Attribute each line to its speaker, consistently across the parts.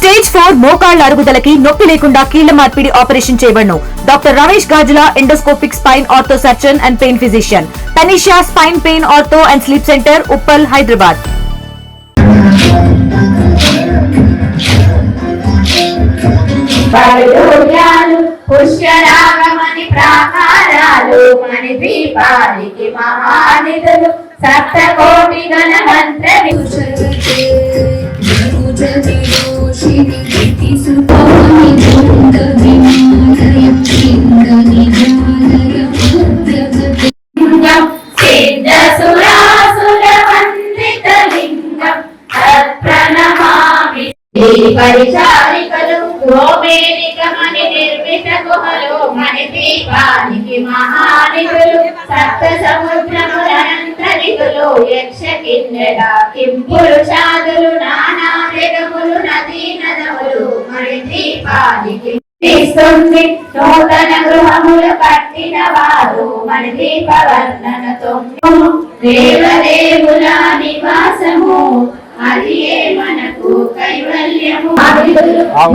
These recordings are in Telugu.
Speaker 1: స్టేజ్ 4 మోకాళ్ల అరుగుదలకి నొప్పి లేకుండా కీళ్ల మార్పిడి ఆపరేషన్ చేయబడును. Doctor Ramesh Gajula, endoscopic spine ortho surgeon and pain physician, Tanisha spine pain ortho and sleep centre, Uppal, Hyderabad.
Speaker 2: పుష్యరాగమని ప్రాకారాలు మణి దీపానికి మహానిధులు సప్తకోటి గణ మంత్ర సిద్ధ సురాసుర వందిత లింగం తత్ప్రణమామి. పరిచారికలు గోమేనికమని నిర్మిత గుహలో మణి దీపానికి మహానిధులు సప్త సముద్రములంతరికులు యక్ష కిన్నెర కింపురు చాదులు నానా జగములు నదీ నదములు మణి దీపానికి ఇస్తుంది. నూతన గృహములు కట్టిన వారు మణి దీప వర్ణనతో దేవదేవుల నివాసము అది మనకు కైవల్యము.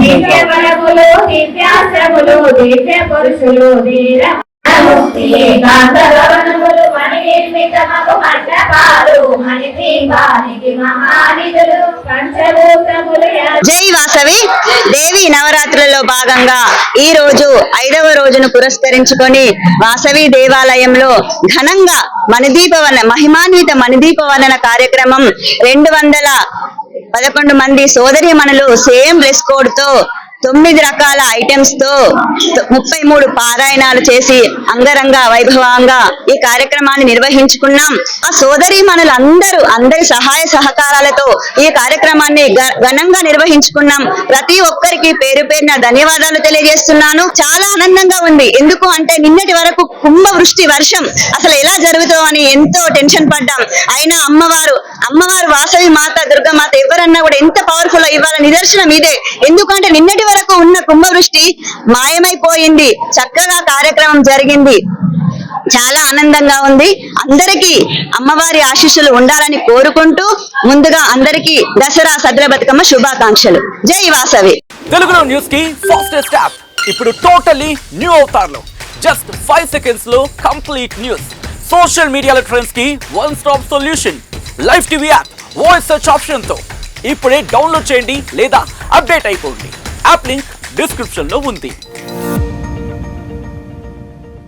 Speaker 2: దివ్య వరములు, దివ్యాశ్రములు, దివ్య పురుషులు, ధీర ఏకాంతరవనములు మణి నిర్మితమగు మండపాలు మణి దీపానికి మహానిధులు పంచభూతములు.
Speaker 3: జై వాసవి. దేవి నవరాత్రులలో భాగంగా ఈ రోజు 5వ రోజును పురస్కరించుకొని వాసవి దేవాలయంలో ఘనంగా మణిదీపవన మహిమాన్విత మణిదీపవన కార్యక్రమం 211 మంది సోదరీమణులు సేమ్ డ్రెస్ కోడ్ తో 9 రకాల ఐటమ్స్ తో 33 పారాయణాలు చేసి అంగరంగ వైభవంగా ఈ కార్యక్రమాన్ని నిర్వహించుకున్నాం. ఆ సోదరీమణులందరూ అందరి సహాయ సహకారాలతో ఈ కార్యక్రమాన్ని ఘనంగా నిర్వహించుకున్నాం. ప్రతి ఒక్కరికి పేరు పేరున ధన్యవాదాలు తెలియజేస్తున్నాను. చాలా ఆనందంగా ఉంది. ఎందుకు అంటే నిన్నటి వరకు కుంభవృష్టి వర్షం అసలు ఎలా జరుగుతుందో అని ఎంతో టెన్షన్ పడ్డాం. అయినా అమ్మవారు వాసవి మాత, దుర్గమాత ఎవరన్నా కూడా ఎంత పవర్ఫుల్ ఇవ్వాల నిదర్శనం ఇదే. ఎందుకంటే నిన్నటి వరకు ఉన్న కుంభవృష్టి మాయమైపోయింది. చక్కగా కార్యక్రమం జరిగింది. చాలా ఆనందంగా ఉంది. అందరికీ అమ్మవారి ఆశీస్సులు ఉండాలని కోరుకుంటూ ముందుగా అందరికీ దసరా సద్ర బతుకమ్మ శుభాకాంక్షలు. జై వాసవి.
Speaker 4: తెలుగులో న్యూస్ కి ఫాస్టెస్ట్ యాప్ ఇప్పుడు టోటల్లీ న్యూ అవతార్ లో జస్ట్ 5 సెకండ్స్ లో కంప్లీట్ న్యూస్. సోషల్ మీడియాలో ట్రెండ్స్ కి one stop solution. Live TV app voice search option తో ఇప్పుడే డౌన్లోడ్ చేయండి లేదా అప్డేట్ అయిపోండి. యాప్ లింక్ డిస్క్రిప్షన్ లో ఉంది.